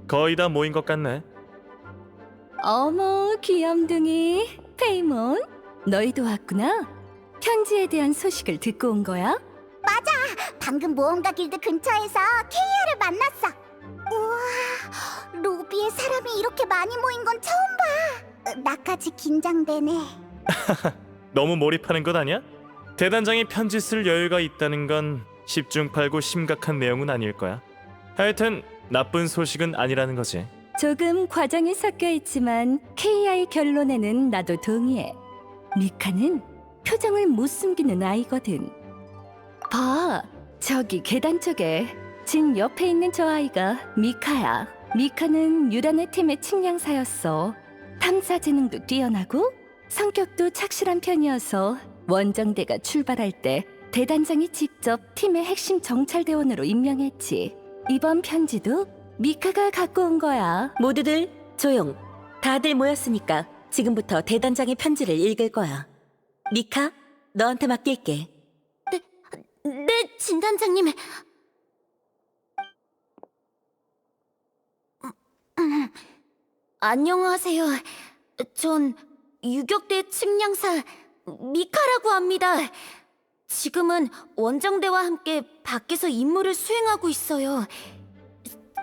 거의 다 모인 것 같네. 어머, 귀염둥이. 페이몬, 너희도 왔구나. 편지에 대한 소식을 듣고 온 거야? 방금 모험가 길드 근처에서 케이아를 만났어. 우와, 로비에 사람이 이렇게 많이 모인 건 처음 봐. 나까지 긴장되네. 너무 몰입하는 것 아니야? 대단장이 편지 쓸 여유가 있다는 건 십중팔구 심각한 내용은 아닐 거야. 하여튼 나쁜 소식은 아니라는 거지. 조금 과장이 섞여 있지만 KI 결론에는 나도 동의해. 미카는 표정을 못 숨기는 아이거든. 봐, 저기 계단 쪽에 진 옆에 있는 저 아이가 미카야. 미카는 유란의 팀의 측량사였어. 탐사 재능도 뛰어나고 성격도 착실한 편이어서 원정대가 출발할 때 대단장이 직접 팀의 핵심 정찰대원으로 임명했지. 이번 편지도 미카가 갖고 온 거야. 모두들 조용. 다들 모였으니까 지금부터 대단장의 편지를 읽을 거야. 미카, 너한테 맡길게. 네, 진단장님. 안녕하세요. 전 유격대 측량사 미카라고 합니다. 지금은 원정대와 함께 밖에서 임무를 수행하고 있어요.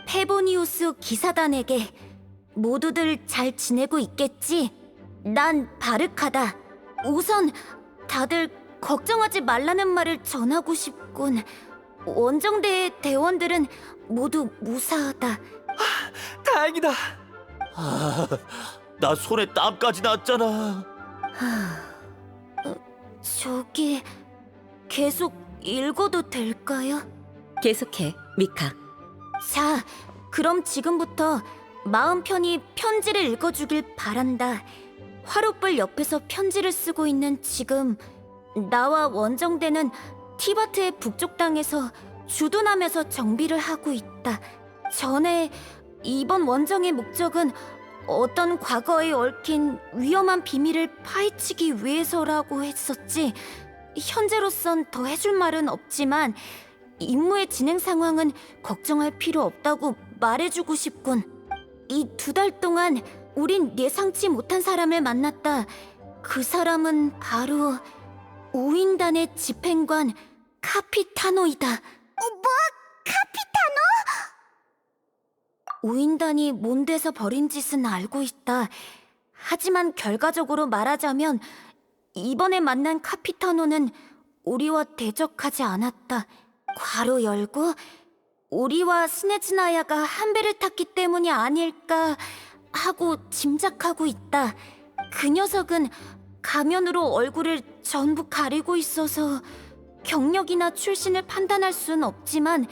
페보니우스 기사단에게 모두들 잘 지내고 있겠지? 난 바르카다. 우선 다들 걱정하지 말라는 말을 전하고 싶군. 원정대의 대원들은 모두 무사하다. 다행이다. 나 손에 땀까지 났잖아. 저기 계속 읽어도 될까요? 계속해, 미카. 자, 그럼 지금부터 마음 편히 편지를 읽어주길 바란다. 화롯불 옆에서 편지를 쓰고 있는 지금 나와 원정대는 티바트의 북쪽 땅에서 주둔하면서 정비를 하고 있다. 전에 이번 원정의 목적은 어떤 과거에 얽힌 위험한 비밀을 파헤치기 위해서라고 했었지. 현재로선 더 해줄 말은 없지만 임무의 진행 상황은 걱정할 필요 없다고 말해주고 싶군. 이 2달 동안 우린 예상치 못한 사람을 만났다. 그 사람은 바로 우인단의 집행관 카피타노이다. 뭐? 카피타노? 우인단이 몬드에서 벌인 짓은 알고 있다. 하지만 결과적으로 말하자면 이번에 만난 카피타노는 우리와 대적하지 않았다. 괄호 열고 우리와 스네즈나야가 한 배를 탔기 때문이 아닐까 하고 짐작하고 있다. 그 녀석은 가면으로 얼굴을 전부 가리고 있어서 경력이나 출신을 판단할 수는 없지만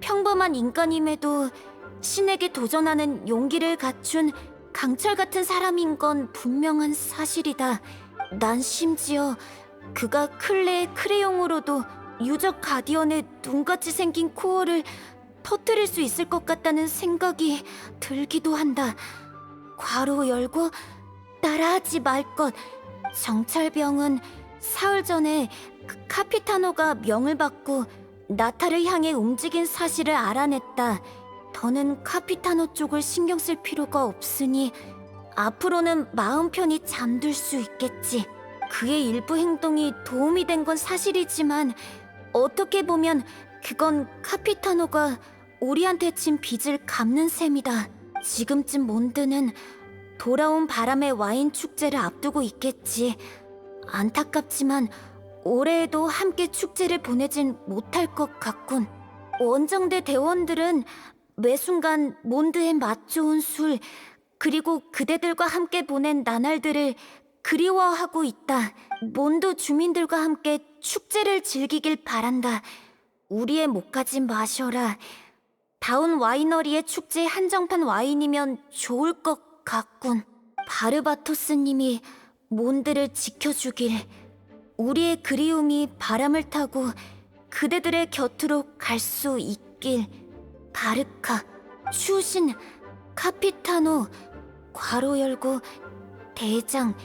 평범한 인간임에도 신에게 도전하는 용기를 갖춘 강철 같은 사람인 건 분명한 사실이다. 난 심지어 그가 클레의 크레용으로도 유적 가디언의 눈같이 생긴 코어를 터뜨릴 수 있을 것 같다는 생각이 들기도 한다. 괄호 열고 따라하지 말 것. 정찰병은 사흘 전에 카피타노가 명을 받고 나타를 향해 움직인 사실을 알아냈다. 더는 카피타노 쪽을 신경 쓸 필요가 없으니 앞으로는 마음 편히 잠들 수 있겠지. 그의 일부 행동이 도움이 된 건 사실이지만 어떻게 보면 그건 카피타노가 우리한테 진 빚을 갚는 셈이다. 지금쯤 몬드는 돌아온 바람의 와인 축제를 앞두고 있겠지. 안타깝지만 올해에도 함께 축제를 보내진 못할 것 같군. 원정대 대원들은 매 순간 몬드의 맛 좋은 술 그리고 그대들과 함께 보낸 나날들을 그리워하고 있다. 몬드 주민들과 함께 축제를 즐기길 바란다. 우리의 목까지 마셔라. 다운 와이너리의 축제 한정판 와인이면 좋을 것 같군. 바르바토스님이 몬드를 지켜주길. 우리의 그리움이 바람을 타고 그대들의 곁으로 갈 수 있길. 바르카, 추신, 카피타노, 괄호 열고 대장,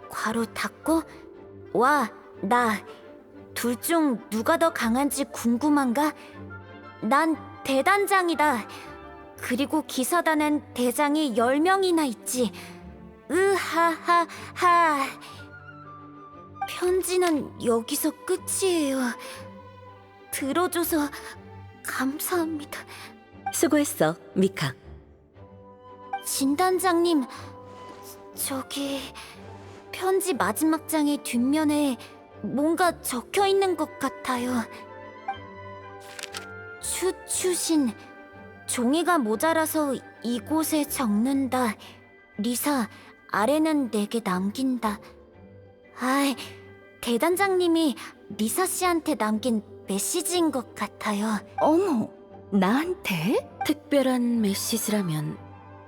괄호 닫고 와, 나. 둘 중 누가 더 강한지 궁금한가? 난 대단장이다. 그리고 기사단엔 대장이 10명이나 있지. 으하하하. 편지는 여기서 끝이에요. 들어줘서 감사합니다. 수고했어, 미카. 진단장님, 저기 편지 마지막 장의 뒷면에 뭔가 적혀 있는 것 같아요. 추추신, 종이가 모자라서 이곳에 적는다. 리사, 아래는 내게 남긴다. 아이, 대단장님이 리사 씨한테 남긴 메시지인 것 같아요. 어머, 나한테? 특별한 메시지라면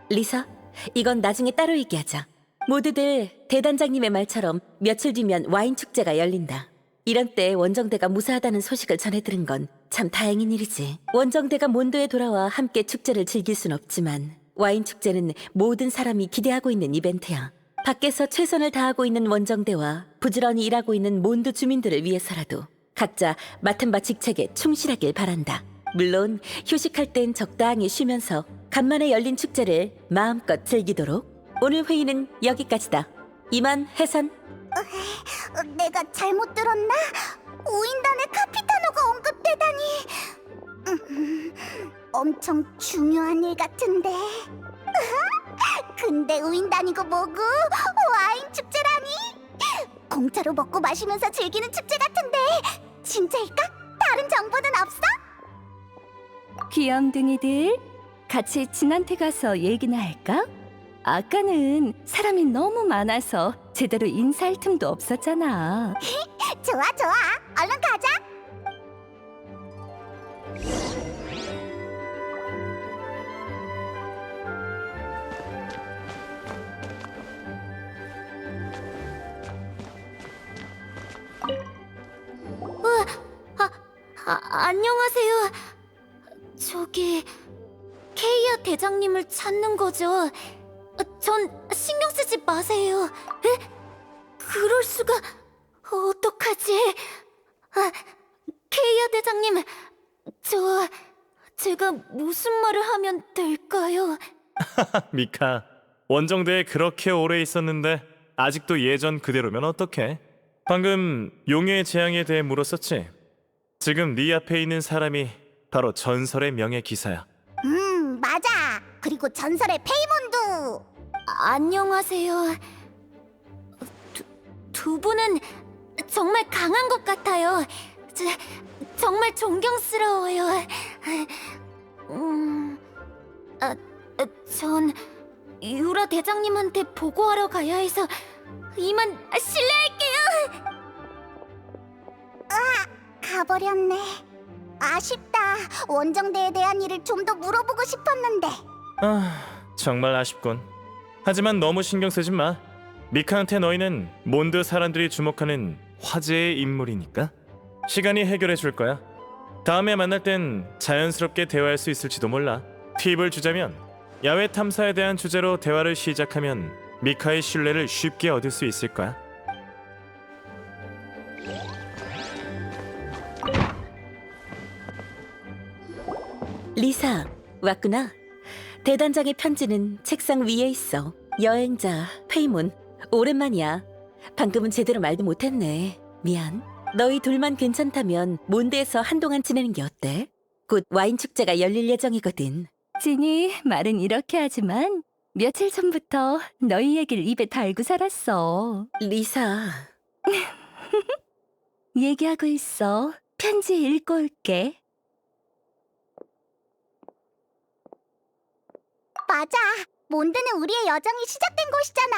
리사, 이건 나중에 따로 얘기하자. 모두들 대단장님의 말처럼 며칠 뒤면 와인 축제가 열린다. 이런 때 원정대가 무사하다는 소식을 전해 들은 건 참 다행인 일이지. 원정대가 몬도에 돌아와 함께 축제를 즐길 순 없지만 와인 축제는 모든 사람이 기대하고 있는 이벤트야. 밖에서 최선을 다하고 있는 원정대와 부지런히 일하고 있는 몬도 주민들을 위해서라도 각자 맡은 바 직책에 충실하길 바란다. 물론 휴식할 땐 적당히 쉬면서 간만에 열린 축제를 마음껏 즐기도록. 오늘 회의는 여기까지다. 이만 해산. 내가 잘못 들었나? 우인단의 카피타노가 언급되다니. 엄청 중요한 일 같은데. 근데 우인단이고 뭐고 와인 축제라니? 공짜로 먹고 마시면서 즐기는 축제 같은데 진짜일까? 다른 정보는 없어? 귀염둥이들, 같이 진한테 가서 얘기나 할까? 아까는 사람이 너무 많아서 제대로 인사할 틈도 없었잖아. 좋아, 얼른 가자. 안녕하세요. 저기 케이아 대장님을 찾는 거죠? 전 신경 쓰지 마세요. 에? 그럴 수가. 어떡하지? 케이아 대장님, 제가 무슨 말을 하면 될까요? 미카, 원정대에 그렇게 오래 있었는데 아직도 예전 그대로면 어떡해? 방금 용의 재앙에 대해 물었었지? 지금 네 앞에 있는 사람이 바로 전설의 명예 기사야. 맞아. 그리고 전설의 페이몬도. 안녕하세요. 두 분은 정말 강한 것 같아요. 정말 존경스러워요. 전 유라 대장님한테 보고하러 가야 해서 이만 실례할게요. 가버렸네. 아쉽다. 원정대에 대한 일을 좀 더 물어보고 싶었는데. 정말 아쉽군. 하지만 너무 신경 쓰지 마. 미카한테 너희는 몬드 사람들이 주목하는 화제의 인물이니까 시간이 해결해 줄 거야. 다음에 만날 땐 자연스럽게 대화할 수 있을지도 몰라. 팁을 주자면 야외 탐사에 대한 주제로 대화를 시작하면 미카의 신뢰를 쉽게 얻을 수 있을 거야. 리사, 왔구나. 대단장의 편지는 책상 위에 있어. 여행자, 페이몬, 오랜만이야. 방금은 제대로 말도 못했네. 미안. 너희 둘만 괜찮다면 몬드에서 한동안 지내는 게 어때? 곧 와인 축제가 열릴 예정이거든. 진이 말은 이렇게 하지만 며칠 전부터 너희 얘기를 입에 달고 살았어. 리사, 얘기하고 있어. 편지 읽고 올게. 맞아. 몬드는 우리의 여정이 시작된 곳이잖아.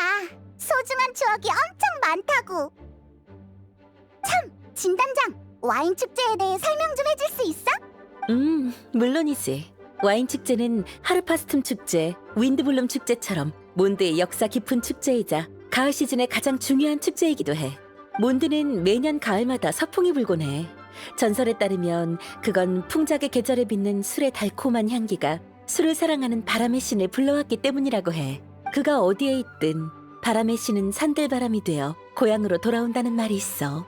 소중한 추억이 엄청 많다고. 참, 진단장. 와인 축제에 대해 설명 좀 해줄 수 있어? 물론이지. 와인 축제는 하르파스툼 축제, 윈드블룸 축제처럼 몬드의 역사 깊은 축제이자 가을 시즌의 가장 중요한 축제이기도 해. 몬드는 매년 가을마다 서풍이 불곤 해. 전설에 따르면 그건 풍작의 계절에 빚는 술의 달콤한 향기가 술을 사랑하는 바람의 신을 불러왔기 때문이라고 해. 그가 어디에 있든 바람의 신은 산들바람이 되어 고향으로 돌아온다는 말이 있어.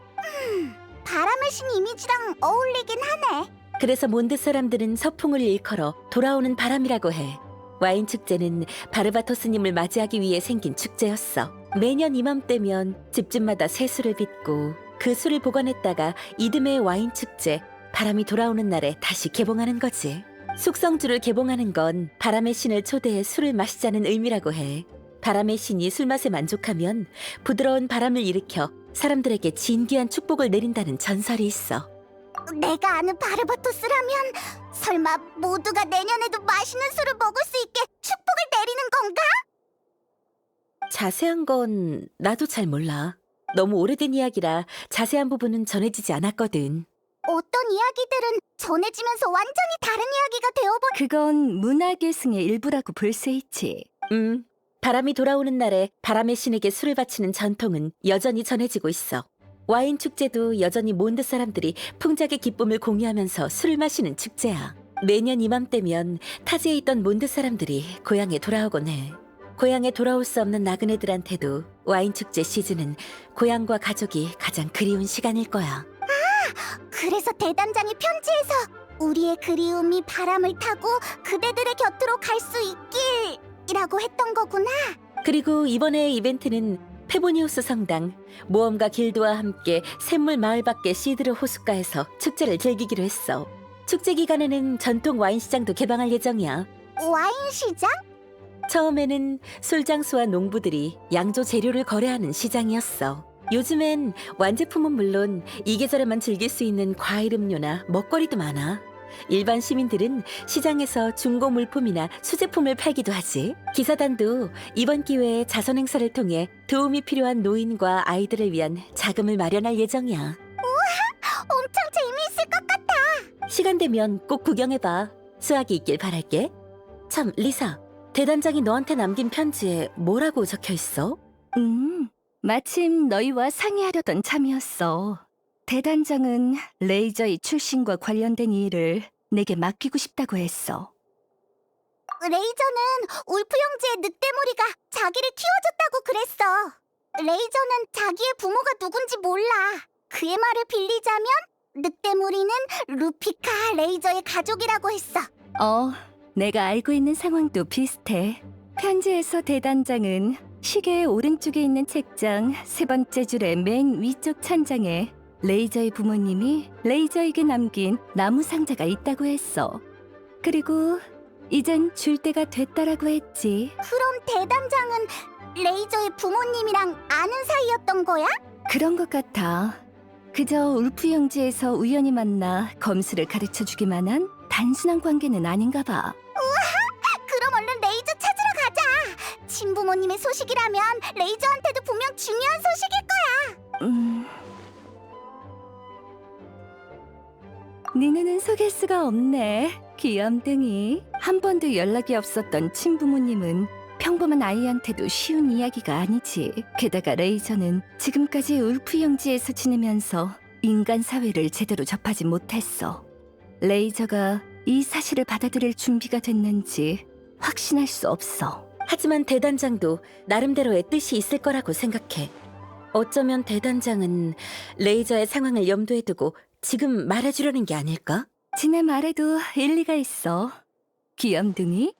바람의 신 이미지랑 어울리긴 하네. 그래서 몬드 사람들은 서풍을 일컬어 돌아오는 바람이라고 해. 와인 축제는 바르바토스님을 맞이하기 위해 생긴 축제였어. 매년 이맘때면 집집마다 새 술을 빚고 그 술을 보관했다가 이듬해 와인 축제, 바람이 돌아오는 날에 다시 개봉하는 거지. 숙성주를 개봉하는 건 바람의 신을 초대해 술을 마시자는 의미라고 해. 바람의 신이 술맛에 만족하면 부드러운 바람을 일으켜 사람들에게 진귀한 축복을 내린다는 전설이 있어. 내가 아는 바르바토스라면 설마 모두가 내년에도 맛있는 술을 먹을 수 있게 축복을 내리는 건가? 자세한 건 나도 잘 몰라. 너무 오래된 이야기라 자세한 부분은 전해지지 않았거든. 어떤 이야기들은 전해지면서 완전히 다른 이야기가 되어버려. 그건 문화계승의 일부라고 볼 수 있지. 바람이 돌아오는 날에 바람의 신에게 술을 바치는 전통은 여전히 전해지고 있어. 와인 축제도 여전히 몬드 사람들이 풍작의 기쁨을 공유하면서 술을 마시는 축제야. 매년 이맘때면 타지에 있던 몬드 사람들이 고향에 돌아오곤 해. 고향에 돌아올 수 없는 나그네들한테도 와인 축제 시즌은 고향과 가족이 가장 그리운 시간일 거야. 그래서 대단장이 편지에서 우리의 그리움이 바람을 타고 그대들의 곁으로 갈 수 있길이라고 했던 거구나. 그리고 이번에의 이벤트는 페보니우스 성당, 모험가 길드와 함께 샘물 마을 밖의 시드르 호숫가에서 축제를 즐기기로 했어. 축제 기간에는 전통 와인 시장도 개방할 예정이야. 와인 시장? 처음에는 술장수와 농부들이 양조 재료를 거래하는 시장이었어. 요즘엔 완제품은 물론 이 계절에만 즐길 수 있는 과일 음료나 먹거리도 많아. 일반 시민들은 시장에서 중고 물품이나 수제품을 팔기도 하지. 기사단도 이번 기회에 자선 행사를 통해 도움이 필요한 노인과 아이들을 위한 자금을 마련할 예정이야. 엄청 재미있을 것 같아. 시간 되면 꼭 구경해봐. 수확이 있길 바랄게. 참, 리사. 대단장이 너한테 남긴 편지에 뭐라고 적혀 있어? 마침 너희와 상의하려던 참이었어. 대단장은 레이저의 출신과 관련된 일을 내게 맡기고 싶다고 했어. 레이저는 울프 형제의 늑대무리가 자기를 키워줬다고 그랬어. 레이저는 자기의 부모가 누군지 몰라. 그의 말을 빌리자면 늑대무리는 루피카 레이저의 가족이라고 했어. 내가 알고 있는 상황도 비슷해. 편지에서 대단장은 시계의 오른쪽에 있는 책장 세 번째 줄의 맨 위쪽 천장에 레이저의 부모님이 레이저에게 남긴 나무 상자가 있다고 했어. 그리고 이젠 줄 때가 됐다라고 했지. 그럼 대단장은 레이저의 부모님이랑 아는 사이였던 거야? 그런 것 같아. 그저 울프 형제에서 우연히 만나 검수를 가르쳐주기만 한 단순한 관계는 아닌가 봐. 그럼 얼른 레이저 찾으러 가자. 친부모님의 소식이라면 레이저한테도 분명 중요한 소식일 거야. 네 눈은 속일 수가 없네. 귀염둥이. 한 번도 연락이 없었던 친부모님은 평범한 아이한테도 쉬운 이야기가 아니지. 게다가 레이저는 지금까지 울프 형제에서 지내면서 인간 사회를 제대로 접하지 못했어. 레이저가 이 사실을 받아들일 준비가 됐는지 확신할 수 없어. 하지만 대단장도 나름대로의 뜻이 있을 거라고 생각해. 어쩌면 대단장은 레이저의 상황을 염두에 두고 지금 말해주려는 게 아닐까? 지네 말에도 일리가 있어. 귀염둥이,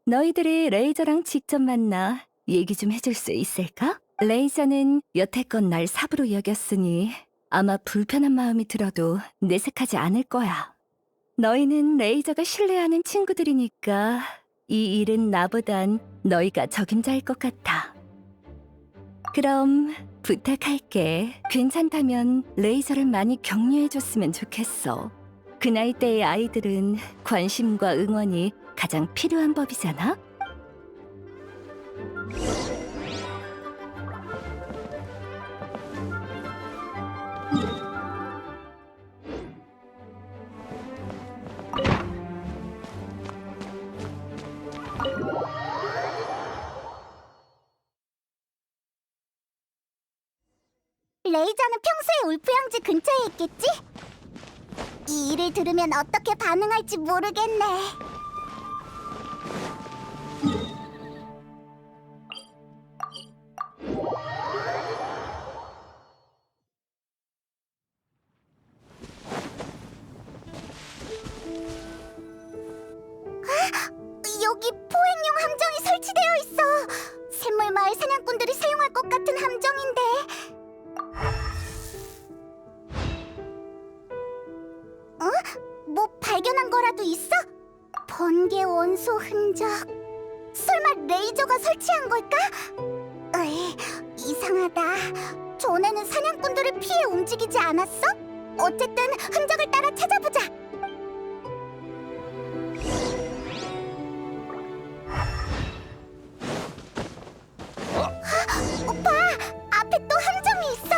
너희들이 레이저랑 직접 만나 얘기 좀 해줄 수 있을까? 레이저는 여태껏 날 사부로 여겼으니 아마 불편한 마음이 들어도 내색하지 않을 거야. 너희는 레이저가 신뢰하는 친구들이니까 이 일은 나보단 너희가 적임자일 것 같아. 그럼 부탁할게. 괜찮다면 레이저를 많이 격려해줬으면 좋겠어. 그 나이대의 아이들은 관심과 응원이 가장 필요한 법이잖아? 레이저는 평소에 울프 형제 근처에 있겠지? 이 일을 들으면 어떻게 반응할지 모르겠네. 마을 사냥꾼들이 사용할 것 같은 함정인데. 뭐 발견한 거라도 있어? 번개 원소 흔적. 설마 레이저가 설치한 걸까? 에이, 이상하다. 전에는 사냥꾼들을 피해 움직이지 않았어? 어쨌든 흔적을 따라 찾아보자. 오빠, 앞에 또 함정이 있어.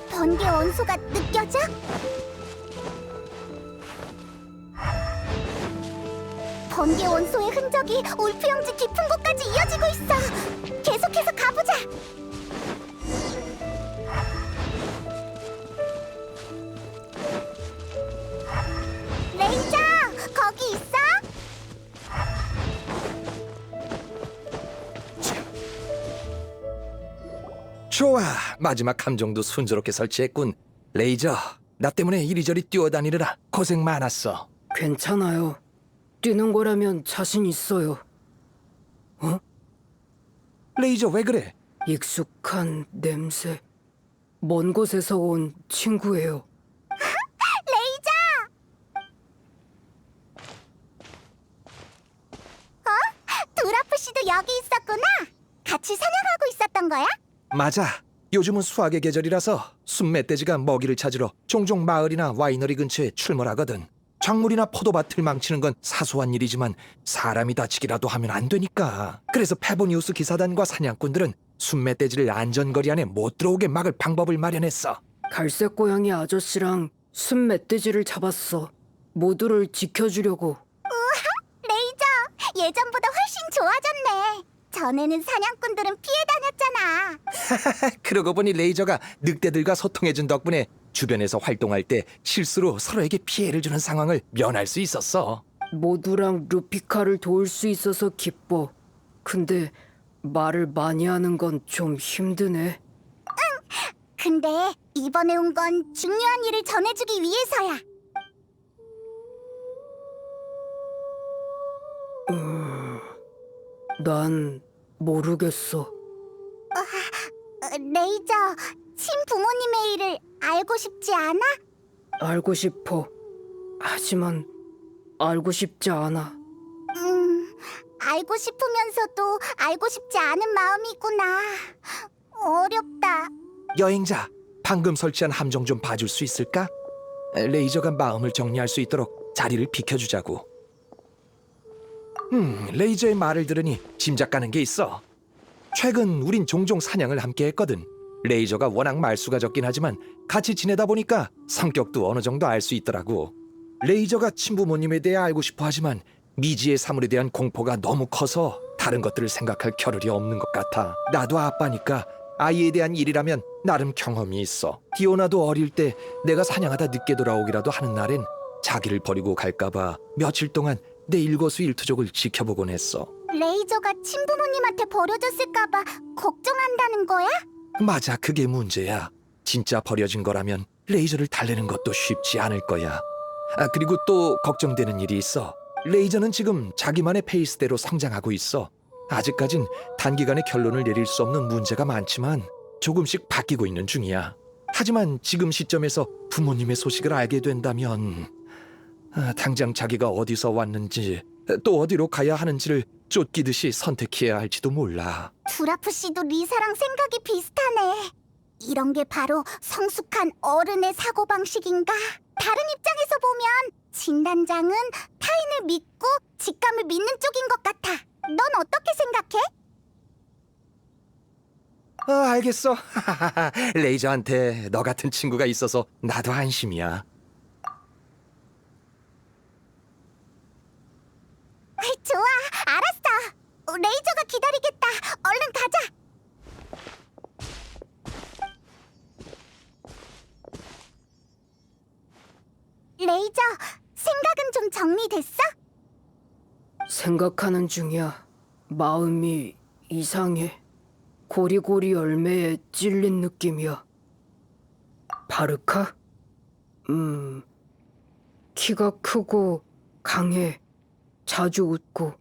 번개 원소가 느껴져? 번개 원소의 흔적이 울프 영지 깊은 곳까지 이어지고 있어. 계속해서 가보자. 레이저, 거기 있어? 좋아, 마지막 함정도 순조롭게 설치했군. 레이저, 나 때문에 이리저리 뛰어다니느라 고생 많았어. 괜찮아요. 뛰는 거라면 자신 있어요. 레이저 왜 그래? 익숙한 냄새. 먼 곳에서 온 친구예요. 레이저! 두라프 씨도 여기 있었구나. 같이 사냥하고 있었던 거야? 맞아. 요즘은 수확의 계절이라서 순멧돼지가 먹이를 찾으러 종종 마을이나 와이너리 근처에 출몰하거든. 작물이나 포도밭을 망치는 건 사소한 일이지만 사람이 다치기라도 하면 안 되니까. 그래서 페보니우스 기사단과 사냥꾼들은 순멧돼지를 안전거리 안에 못 들어오게 막을 방법을 마련했어. 갈색 고양이 아저씨랑 순 멧돼지를 잡았어. 모두를 지켜주려고. 레이저, 예전보다 훨씬 좋아졌네. 전에는 사냥꾼들은 피해 다녔잖아. 그러고 보니 레이저가 늑대들과 소통해준 덕분에 주변에서 활동할 때 실수로 서로에게 피해를 주는 상황을 면할 수 있었어. 모두랑 루피카를 도울 수 있어서 기뻐. 근데 말을 많이 하는 건 좀 힘드네. 근데 이번에 온 건 중요한 일을 전해주기 위해서야. 난 모르겠어. 레이저, 친부모님의 일을 알고 싶지 않아? 알고 싶어. 하지만 알고 싶지 않아. 알고 싶으면서도 알고 싶지 않은 마음이구나. 어렵다. 여행자, 방금 설치한 함정 좀 봐줄 수 있을까? 레이저가 마음을 정리할 수 있도록 자리를 비켜주자고. 레이저의 말을 들으니 짐작 가는 게 있어. 최근 우린 종종 사냥을 함께 했거든. 레이저가 워낙 말수가 적긴 하지만 같이 지내다 보니까 성격도 어느 정도 알 수 있더라고. 레이저가 친부모님에 대해 알고 싶어 하지만 미지의 사물에 대한 공포가 너무 커서 다른 것들을 생각할 겨를이 없는 것 같아. 나도 아빠니까 아이에 대한 일이라면 나름 경험이 있어. 디오나도 어릴 때 내가 사냥하다 늦게 돌아오기라도 하는 날엔 자기를 버리고 갈까봐 며칠 동안 내 일거수일투족을 지켜보곤 했어. 레이저가 친부모님한테 버려졌을까봐 걱정한다는 거야? 맞아, 그게 문제야. 진짜 버려진 거라면 레이저를 달래는 것도 쉽지 않을 거야. 그리고 또 걱정되는 일이 있어. 레이저는 지금 자기만의 페이스대로 성장하고 있어. 아직까진 단기간에 결론을 내릴 수 없는 문제가 많지만 조금씩 바뀌고 있는 중이야. 하지만 지금 시점에서 부모님의 소식을 알게 된다면 당장 자기가 어디서 왔는지 또 어디로 가야 하는지를 쫓기듯이 선택해야 할지도 몰라. 두라프 씨도 리사랑 생각이 비슷하네. 이런 게 바로 성숙한 어른의 사고방식인가? 다른 입장에서 보면 진단장은 타인을 믿고 직감을 믿는 쪽인 것 같아. 넌 어떻게 생각해? 알겠어. 레이저한테 너 같은 친구가 있어서 나도 안심이야. 좋아, 알았어. 레이저가 기다리겠다. 얼른 가자. 레이저, 생각은 좀 정리됐어? 생각하는 중이야. 마음이 이상해. 고리고리 열매에 찔린 느낌이야. 바르카? 키가 크고 강해. 자주 웃고.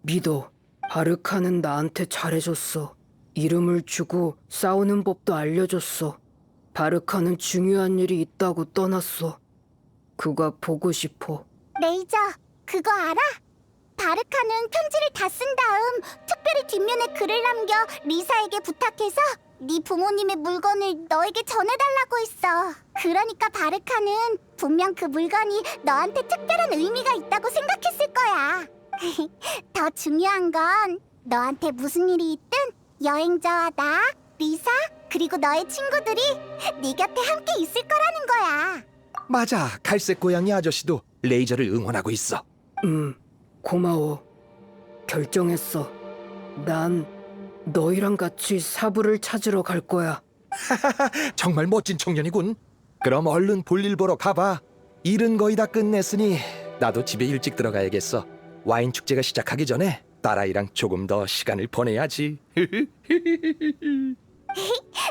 믿어. 바르카는 나한테 잘해줬어. 이름을 주고 싸우는 법도 알려줬어. 바르카는 중요한 일이 있다고 떠났어. 그가 보고 싶어. 레이저, 그거 알아? 바르카는 편지를 다 쓴 다음 특별히 뒷면에 글을 남겨 리사에게 부탁해서 네 부모님의 물건을 너에게 전해달라고 했어. 그러니까 바르카는 분명 그 물건이 너한테 특별한 의미가 있다고 생각했을 거야. 더 중요한 건 너한테 무슨 일이 있든 여행자와 나, 리사, 그리고 너의 친구들이 네 곁에 함께 있을 거라는 거야. 맞아, 갈색 고양이 아저씨도 레이저를 응원하고 있어. 고마워. 결정했어. 난 너희랑 같이 사부를 찾으러 갈 거야. 정말 멋진 청년이군. 그럼 얼른 볼일 보러 가봐. 일은 거의 다 끝냈으니 나도 집에 일찍 들어가야겠어. 와인 축제가 시작하기 전에 딸아이랑 조금 더 시간을 보내야지.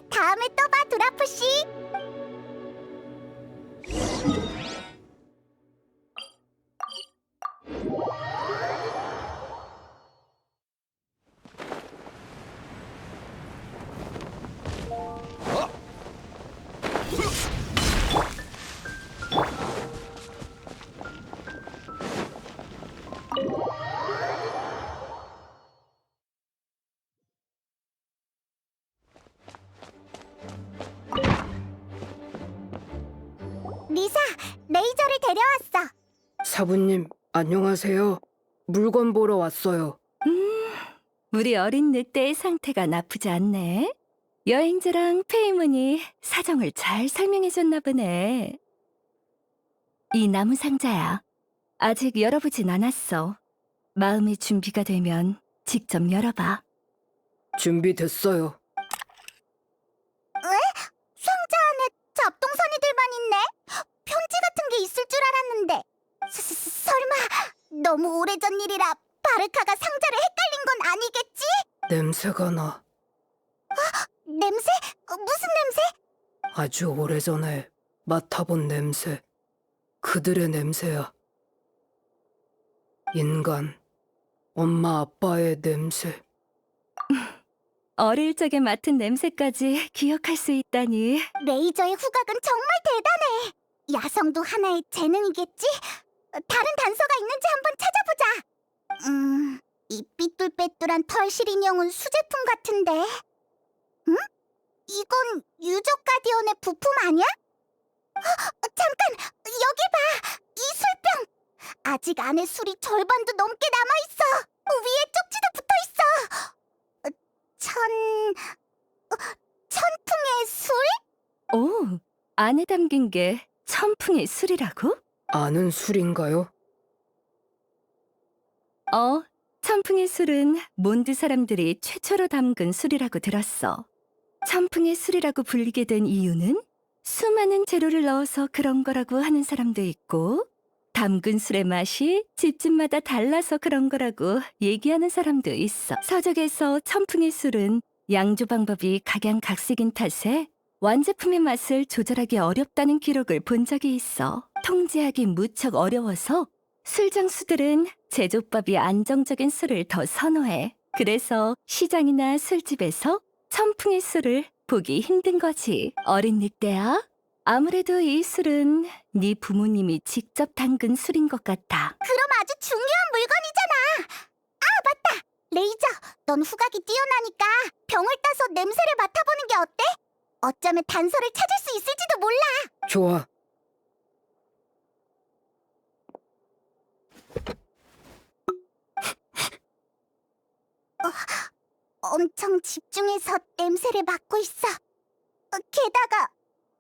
다음에 또 봐, 드라프씨. 리사, 레이저를 데려왔어. 사부님, 안녕하세요. 물건 보러 왔어요. 우리 어린 늑대의 상태가 나쁘지 않네. 여행자랑 페이몬이 사정을 잘 설명해줬나 보네. 이 나무 상자야. 아직 열어보진 않았어. 마음의 준비가 되면 직접 열어봐. 상자 준비됐어요. 안에 잡동사니들만 있네. 편지 같은 게 있을 줄 알았는데. 설마 너무 오래전 일이라 바르카가 상자를 헷갈린 건 아니겠지? 냄새가 나. 냄새? 무슨 냄새? 아주 오래전에 맡아본 냄새. 그들의 냄새야. 인간, 엄마 아빠의 냄새. 어릴 적에 맡은 냄새까지 기억할 수 있다니. 레이저의 후각은 정말 대단해. 야성도 하나의 재능이겠지? 다른 단서가 있는지 한번 찾아보자. 이 삐뚤빼뚤한 털실 인형은 수제품 같은데. 응? 이건 유적 가디언의 부품 아니야? 잠깐! 여기 봐! 이 술병! 아직 안에 술이 절반도 넘게 남아있어! 위에 쪽지도 붙어있어! 천풍의 술? 오, 안에 담긴 게 천풍의 술이라고? 아는 술인가요? 천풍의 술은 몬드 사람들이 최초로 담근 술이라고 들었어. 천풍의 술이라고 불리게 된 이유는 수많은 재료를 넣어서 그런 거라고 하는 사람도 있고, 담근 술의 맛이 집집마다 달라서 그런 거라고 얘기하는 사람도 있어. 서적에서 천풍의 술은 양조 방법이 각양각색인 탓에 완제품의 맛을 조절하기 어렵다는 기록을 본 적이 있어. 통제하기 무척 어려워서 술장수들은 제조법이 안정적인 술을 더 선호해. 그래서 시장이나 술집에서 천풍의 술을 보기 힘든 거지. 어린 늑대야, 아무래도 이 술은 네 부모님이 직접 담근 술인 것 같아. 그럼 아주 중요한 물건이잖아. 아, 맞다. 레이저, 넌 후각이 뛰어나니까 병을 따서 냄새를 맡아보는 게 어때? 어쩌면 단서를 찾을 수 있을지도 몰라. 좋아. 엄청 집중해서 냄새를 맡고 있어. 게다가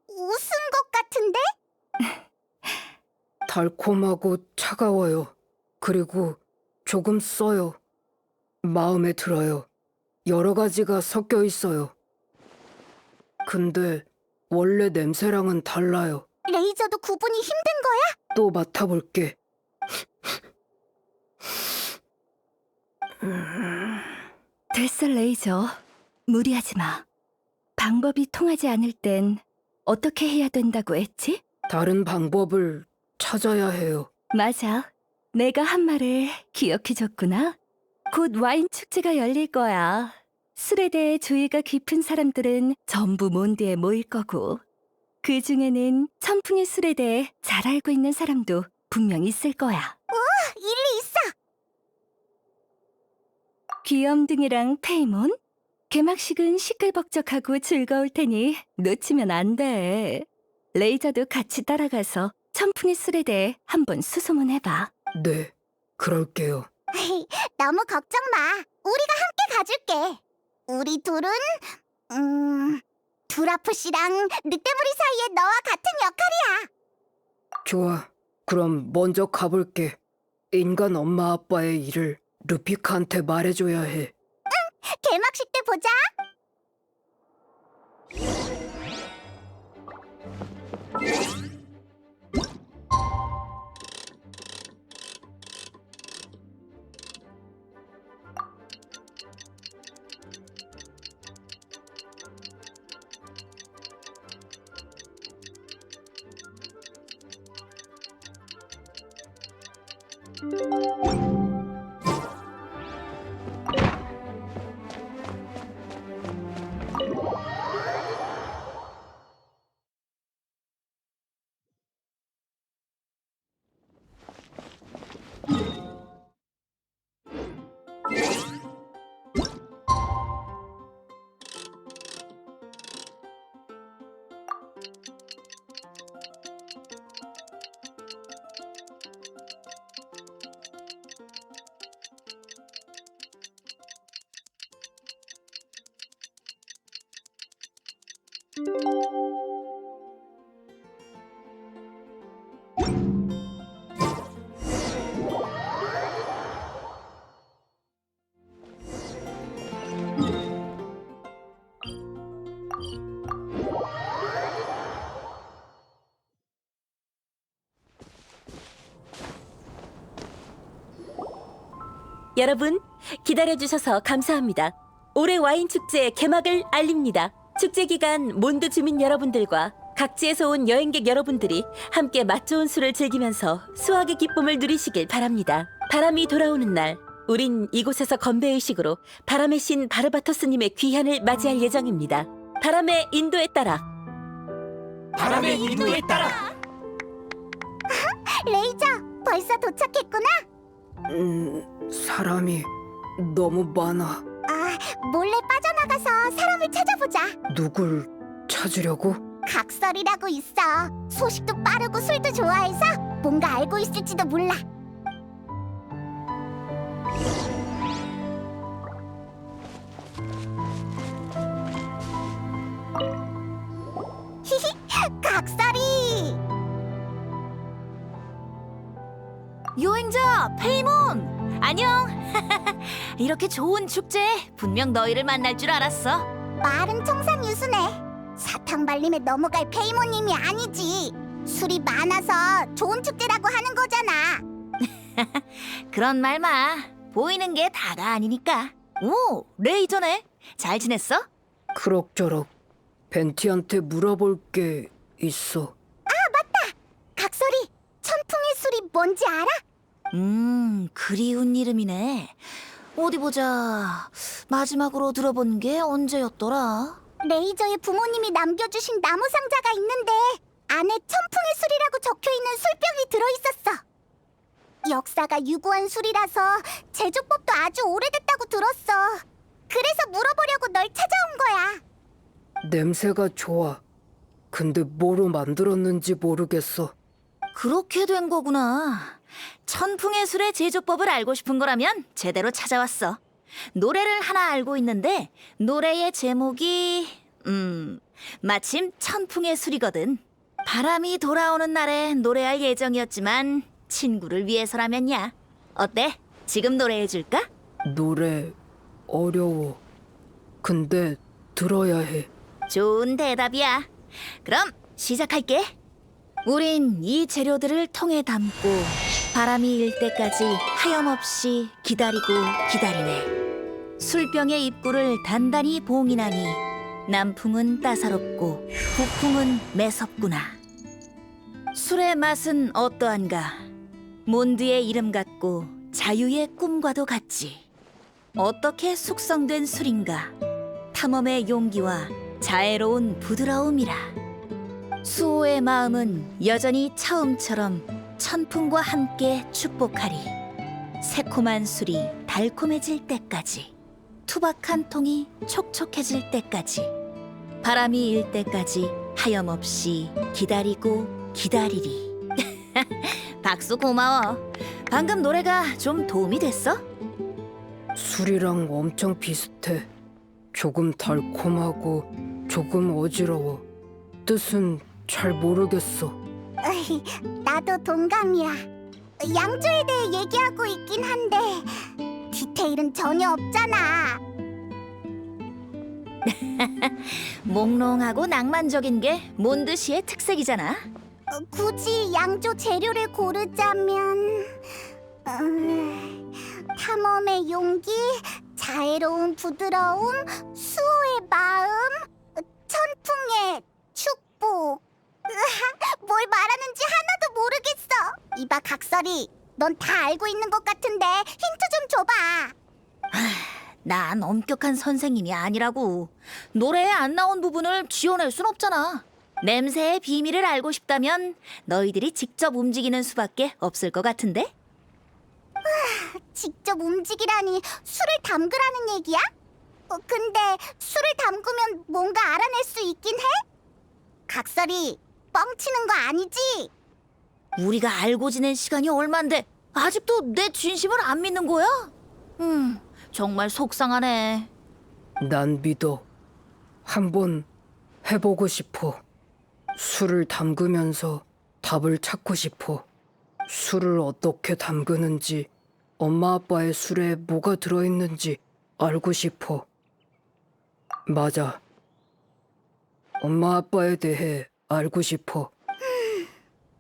웃은 것 같은데? 달콤하고 차가워요. 그리고 조금 써요. 마음에 들어요. 여러 가지가 섞여 있어요. 근데 원래 냄새랑은 달라요. 레이저도 구분이 힘든 거야? 또 맡아볼게. 됐어, 레이저. 무리하지 마. 방법이 통하지 않을 땐 어떻게 해야 된다고 했지? 다른 방법을 찾아야 해요. 맞아. 내가 한 말을 기억해줬구나. 곧 와인 축제가 열릴 거야. 술에 대해 조예가 깊은 사람들은 전부 몬드에 모일 거고, 그 중에는 천풍의 술에 대해 잘 알고 있는 사람도 분명 있을 거야. 일리 있어. 귀염둥이랑 페이몬? 개막식은 시끌벅적하고 즐거울 테니 놓치면 안 돼. 레이저도 같이 따라가서 천풍의 술에 대해 한번 수소문해봐. 네, 그럴게요. 너무 걱정 마. 우리가 함께 가줄게. 우리 둘은 두라프 씨랑 늑대무리 사이에 너와 같은 역할이야. 좋아. 그럼 먼저 가볼게. 인간 엄마 아빠의 일을 루피카한테 말해줘야 해. 개막식 때 보자. 여러분, 기다려주셔서 감사합니다. 올해 와인 축제 개막을 알립니다. 축제 기간 몬드 주민 여러분들과 각지에서 온 여행객 여러분들이 함께 맛 좋은 술을 즐기면서 수확의 기쁨을 누리시길 바랍니다. 바람이 돌아오는 날, 우린 이곳에서 건배의식으로 바람의 신 바르바토스님의 귀환을 맞이할 예정입니다. 바람의 인도에 따라. 바람의 인도에 따라. 레이저, 벌써 도착했구나. 사람이 너무 많아. 몰래 빠져나가서 사람을 찾아보자. 누굴 찾으려고? 각설이라고 있어. 소식도 빠르고 술도 좋아해서 뭔가 알고 있을지도 몰라. 히히, 각설이. 여행자 페이몬, 안녕. 이렇게 좋은 축제에 분명 너희를 만날 줄 알았어. 말은 청산유수네. 사탕 발림에 넘어갈 페이모님이 아니지. 술이 많아서 좋은 축제라고 하는 거잖아. 그런 말 마. 보이는 게 다가 아니니까. 오, 레이저네. 잘 지냈어? 그럭저럭. 벤티한테 물어볼 게 있어. 각설이, 천풍의 술이 뭔지 알아? 그리운 이름이네. 어디 보자. 마지막으로 들어본 게 언제였더라? 레이저의 부모님이 남겨주신 나무 상자가 있는데 안에 천풍의 술이라고 적혀있는 술병이 들어있었어. 역사가 유구한 술이라서 제조법도 아주 오래됐다고 들었어. 그래서 물어보려고 널 찾아온 거야. 냄새가 좋아. 근데 뭐로 만들었는지 모르겠어. 그렇게 된 거구나. 천풍의 술의 제조법을 알고 싶은 거라면 제대로 찾아왔어. 노래를 하나 알고 있는데 노래의 제목이 마침 천풍의 술이거든. 바람이 돌아오는 날에 노래할 예정이었지만 친구를 위해서라면야. 어때? 지금 노래해줄까? 노래 어려워. 근데 들어야 해. 좋은 대답이야. 그럼 시작할게. 우린 이 재료들을 통에 담고 바람이 일 때까지 하염없이 기다리고 기다리네. 술병의 입구를 단단히 봉인하니 남풍은 따사롭고 북풍은 매섭구나. 술의 맛은 어떠한가? 몬드의 이름 같고 자유의 꿈과도 같지. 어떻게 숙성된 술인가? 탐험의 용기와 자애로운 부드러움이라. 수호의 마음은 여전히 처음처럼 천풍과 함께 축복하리. 새콤한 술이 달콤해질 때까지, 투박한 통이 촉촉해질 때까지, 바람이 일 때까지 하염없이 기다리고 기다리리. 박수 고마워. 방금 노래가 좀 도움이 됐어? 술이랑 엄청 비슷해. 조금 달콤하고 조금 어지러워. 뜻은 잘 모르겠어. 으이, 나도 동감이야. 양조에 대해 얘기하고 있긴 한데 디테일은 전혀 없잖아. 몽롱하고 낭만적인 게 몬드시의 특색이잖아. 굳이 양조 재료를 고르자면 탐험의 용기, 자애로운 부드러움, 수호의 마음, 천풍의 축복. 뭘 말하는지 하나도 모르겠어. 이봐 각설이, 넌 다 알고 있는 것 같은데 힌트 좀 줘봐. 난 엄격한 선생님이 아니라고. 노래에 안 나온 부분을 지어낼 순 없잖아. 냄새의 비밀을 알고 싶다면 너희들이 직접 움직이는 수밖에 없을 것 같은데? 직접 움직이라니 술을 담그라는 얘기야? 근데 술을 담그면 뭔가 알아낼 수 있긴 해? 각설이, 뻥치는 거 아니지? 우리가 알고 지낸 시간이 얼만데 아직도 내 진심을 안 믿는 거야? 정말 속상하네. 난 믿어. 한번 해보고 싶어. 술을 담그면서 답을 찾고 싶어. 술을 어떻게 담그는지, 엄마 아빠의 술에 뭐가 들어있는지 알고 싶어. 맞아. 엄마 아빠에 대해 알고 싶어.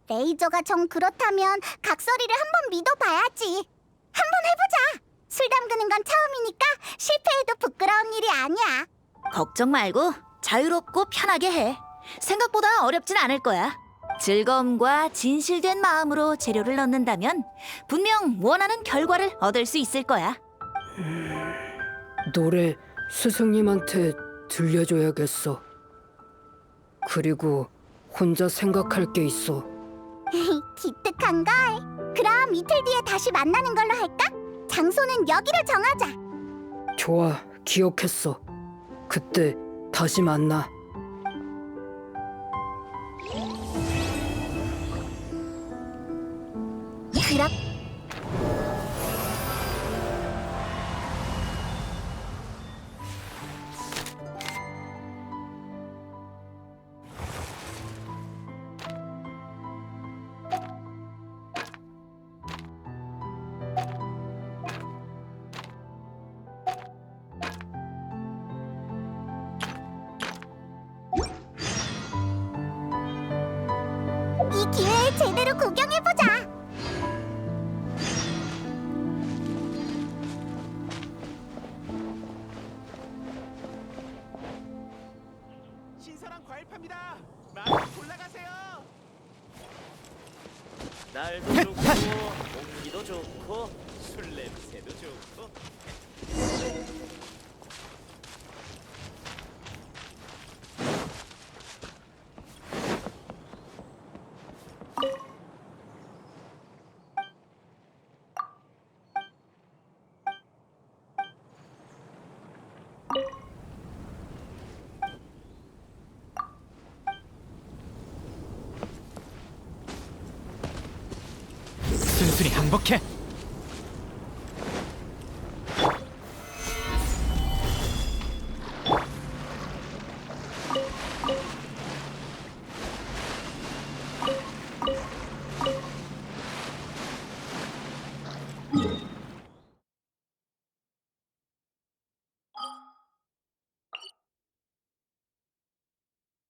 레이저가 정 그렇다면 각설이를 한번 믿어봐야지. 한번 해보자. 술 담그는 건 처음이니까 실패해도 부끄러운 일이 아니야. 걱정 말고 자유롭고 편하게 해. 생각보다 어렵진 않을 거야. 즐거움과 진실된 마음으로 재료를 넣는다면 분명 원하는 결과를 얻을 수 있을 거야. 노래 스승님한테 들려줘야겠어. 그리고 혼자 생각할 게 있어. 기특한걸. 그럼 이틀 뒤에 다시 만나는 걸로 할까? 장소는 여기로 정하자. 좋아, 기억했어. 그때 다시 만나. 그럼 이 기회에 제대로 구경해보자. 신선한 과일 팝니다. 많이 골라가세요. 날도 좋고 공기도 좋고 술 냄새도 좋고. 순순히 항복해.